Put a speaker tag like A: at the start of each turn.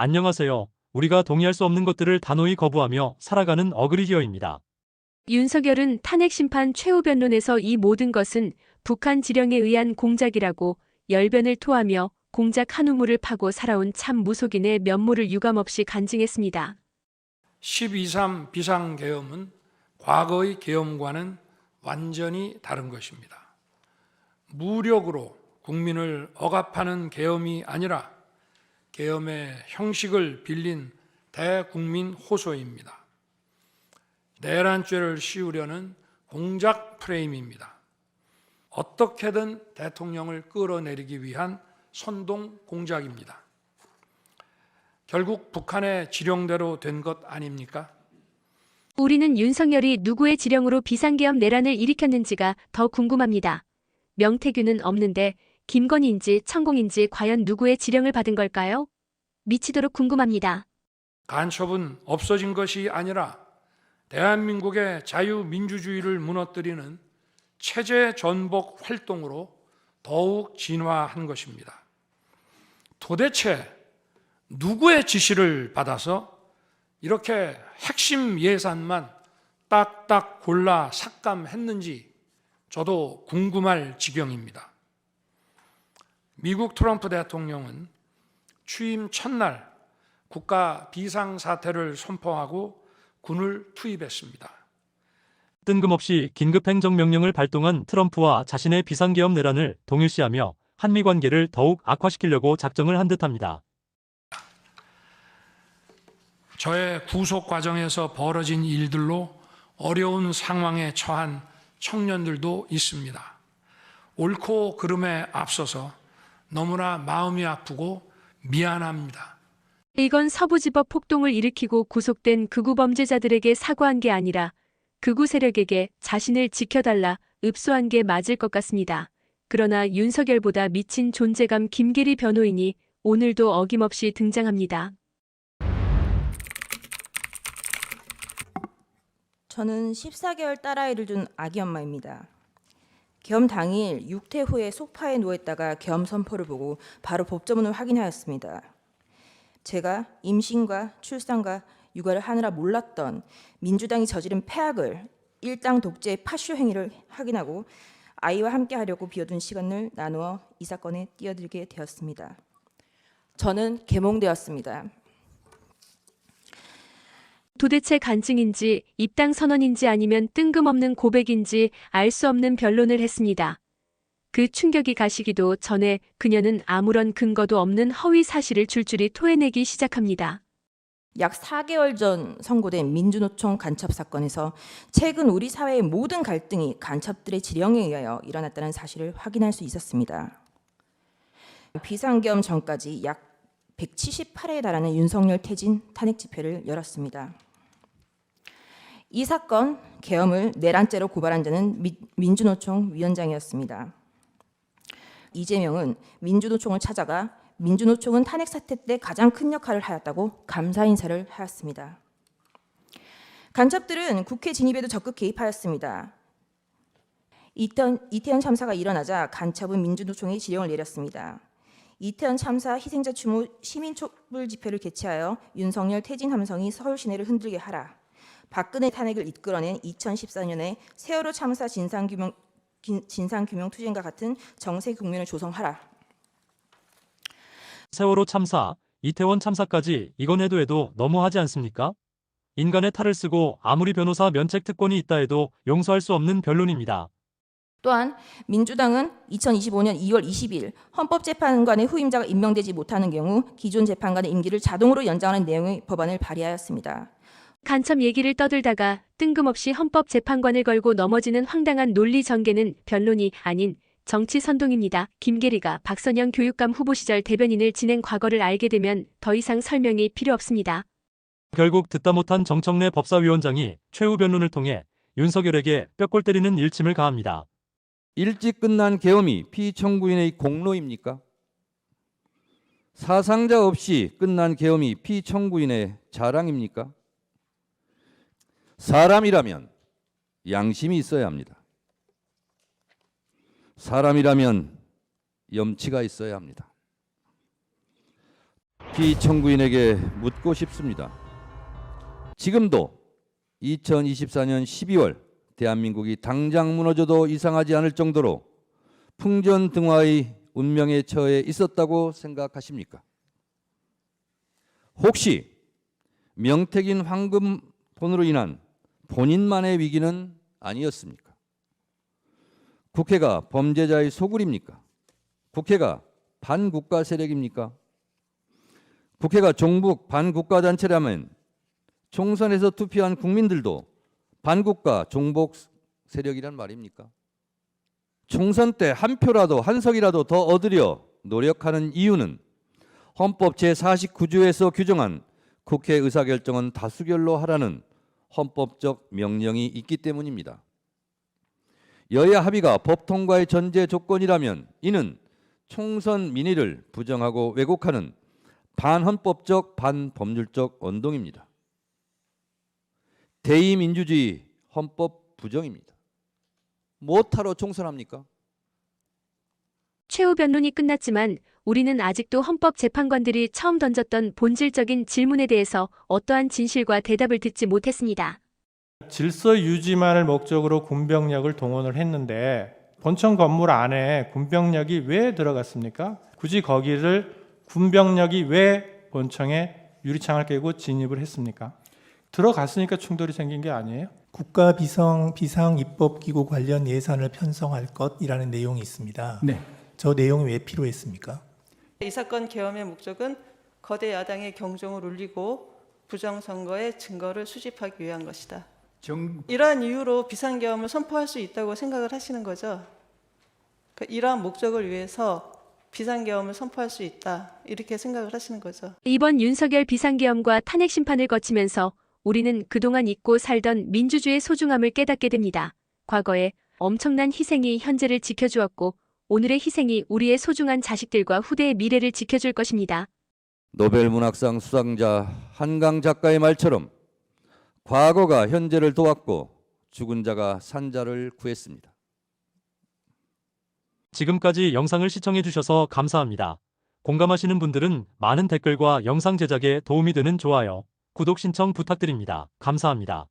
A: 안녕하세요. 우리가 동의할 수 없는 것들을 단호히 거부하며 살아가는 어그리디어입니다.
B: 윤석열은 탄핵 심판 최후 변론에서 이 모든 것은 북한 지령에 의한 공작이라고 열변을 토하며 공작 한 우물을 파고 살아온 참 무속인의 면모를 유감없이 간증했습니다.
C: 12.3 비상계엄은 과거의 계엄과는 완전히 다른 것입니다. 무력으로 국민을 억압하는 계엄이 아니라 계엄의 형식을 빌린 대국민 호소입니다. 내란죄를 씌우려는 공작 프레임입니다. 어떻게든 대통령을 끌어내리기 위한 선동 공작입니다. 결국 북한의 지령대로 된 것 아닙니까?
B: 우리는 윤석열이 누구의 지령으로 비상계엄 내란을 일으켰는지가 더 궁금합니다. 명태균은 없는데 김건희인지 천공인지 과연 누구의 지령을 받은 걸까요? 미치도록 궁금합니다.
C: 간첩은 없어진 것이 아니라 대한민국의 자유민주주의를 무너뜨리는 체제 전복 활동으로 더욱 진화한 것입니다. 도대체 누구의 지시를 받아서 이렇게 핵심 예산만 딱딱 골라 삭감했는지 저도 궁금할 지경입니다. 미국 트럼프 대통령은 취임 첫날 국가 비상사태를 선포하고 군을 투입했습니다.
A: 뜬금없이 긴급행정명령을 발동한 트럼프와 자신의 비상계엄 내란을 동일시하며 한미 관계를 더욱 악화시키려고 작정을 한 듯합니다.
C: 저의 구속 과정에서 벌어진 일들로 어려운 상황에 처한 청년들도 있습니다. 옳고 그름에 앞서서 너무나 마음이 아프고 미안합니다.
B: 이건 서부지법 폭동을 일으키고 구속된 극우 범죄자들에게 사과한 게 아니라 극우 세력에게 자신을 지켜달라 읍소한 게 맞을 것 같습니다. 그러나 윤석열보다 미친 존재감 김계리 변호인이 오늘도 어김없이 등장합니다.
D: 저는 14개월 딸아이를 둔 아기 엄마입니다. 계엄 당일 육퇴 후에 소파에 누워있다가 계엄 선포를 보고 바로 법조문을 확인하였습니다. 제가 임신과 출산과 육아를 하느라 몰랐던 민주당이 저지른 폐악을 일당 독재의 파쇼 행위를 확인하고 아이와 함께 하려고 비워둔 시간을 나누어 이 사건에 뛰어들게 되었습니다. 저는 계몽되었습니다.
B: 도대체 간증인지 입당 선언인지 아니면 뜬금없는 고백인지 알 수 없는 변론을 했습니다. 그 충격이 가시기도 전에 그녀는 아무런 근거도 없는 허위 사실을 줄줄이 토해내기 시작합니다.
D: 약 4개월 전 선고된 민주노총 간첩 사건에서 최근 우리 사회의 모든 갈등이 간첩들의 지령에 의하여 일어났다는 사실을 확인할 수 있었습니다. 비상계엄 전까지 약 178회에 달하는 윤석열 퇴진 탄핵 집회를 열었습니다. 이 사건 계엄을 내란죄로 고발한 자는 민주노총 위원장이었습니다. 이재명은 민주노총을 찾아가 민주노총은 탄핵 사태 때 가장 큰 역할을 하였다고 감사 인사를 하였습니다. 간첩들은 국회 진입에도 적극 개입하였습니다. 이태원 참사가 일어나자 간첩은 민주노총에 지령을 내렸습니다. 이태원 참사 희생자 추모 시민 촛불 집회를 개최하여 윤석열 퇴진 함성이 서울 시내를 흔들게 하라. 박근혜 탄핵을 이끌어낸 2014년에 세월호 참사 진상규명 투쟁과 같은 정세 국면을 조성하라.
A: 세월호 참사, 이태원 참사까지 이건 해도 너무하지 않습니까? 인간의 탈을 쓰고 아무리 변호사 면책 특권이 있다 해도 용서할 수 없는 변론입니다.
D: 또한 민주당은 2025년 2월 20일 헌법재판관의 후임자가 임명되지 못하는 경우 기존 재판관의 임기를 자동으로 연장하는 내용의 법안을 발의하였습니다.
B: 간첩 얘기를 떠들다가 뜬금없이 헌법재판관을 걸고 넘어지는 황당한 논리 전개는 변론이 아닌 정치 선동입니다. 김계리가 박선영 교육감 후보 시절 대변인을 지낸 과거를 알게 되면 더 이상 설명이 필요 없습니다.
A: 결국 듣다 못한 정청래 법사위원장이 최후 변론을 통해 윤석열에게 뼈골 때리는 일침을 가합니다.
E: 일찍 끝난 계엄이 피청구인의 공로입니까? 사상자 없이 끝난 계엄이 피청구인의 자랑입니까? 사람이라면 양심이 있어야 합니다. 사람이라면 염치가 있어야 합니다. 피청구인에게 묻고 싶습니다. 지금도 2024년 12월 대한민국이 당장 무너져도 이상하지 않을 정도로 풍전등화의 운명에 처해 있었다고 생각하십니까? 혹시 명태균 황금폰으로 인한 본인만의 위기는 아니었습니까? 국회가 범죄자의 소굴입니까? 국회가 반국가 세력입니까? 국회가 종북 반국가 단체라면 총선에서 투표한 국민들도 반국가 종북 세력이란 말입니까? 총선 때 한 표라도 한 석이라도 더 얻으려 노력하는 이유는 헌법 제49조에서 규정한 국회 의사결정은 다수결로 하라는 헌법적 명령이 있기 때문입니다. 여야 합의가 법 통과의 전제 조건이라면 이는 총선 민의를 부정하고 왜곡하는 반헌법적 반법률적 언동입니다. 대의민주주의 헌법 부정입니다. 뭐하러 총선합니까?
B: 최후 변론이 끝났지만 우리는 아직도 헌법재판관들이 처음 던졌던 본질적인 질문에 대해서 어떠한 진실과 대답을 듣지 못했습니다.
F: 질서 유지만을 목적으로 군병력을 동원을 했는데 본청 건물 안에 군병력이 왜 들어갔습니까? 굳이 거기를 군병력이 왜 본청에 유리창을 깨고 진입을 했습니까? 들어갔으니까 충돌이 생긴 게 아니에요?
G: 국가 비상 입법기구 관련 예산을 편성할 것이라는 내용이 있습니다.
F: 네.
G: 저 내용이 왜 필요했습니까?
H: 이 사건 계엄의 목적은 거대 야당의 경종을 울리고 부정선거의 증거를 수집하기 위한 것이다. 이러한 이유로 비상계엄을 선포할 수 있다고 생각을 하시는 거죠. 그러니까 이러한 목적을 위해서 비상계엄을 선포할 수 있다. 이렇게 생각을 하시는 거죠.
B: 이번 윤석열 비상계엄과 탄핵 심판을 거치면서 우리는 그동안 잊고 살던 민주주의의 소중함을 깨닫게 됩니다. 과거에 엄청난 희생이 현재를 지켜주었고 오늘의 희생이 우리의 소중한 자식들과 후대의 미래를 지켜줄 것입니다.
E: 노벨문학상 수상자 한강 작가의 말처럼 과거가 현재를 도왔고 죽은 자가 산 자를 구했습니다.
A: 지금까지 영상을 시청해 주셔서 감사합니다. 공감하시는 분들은 많은 댓글과 영상 제작에 도움이 되는 좋아요, 구독 신청 부탁드립니다. 감사합니다.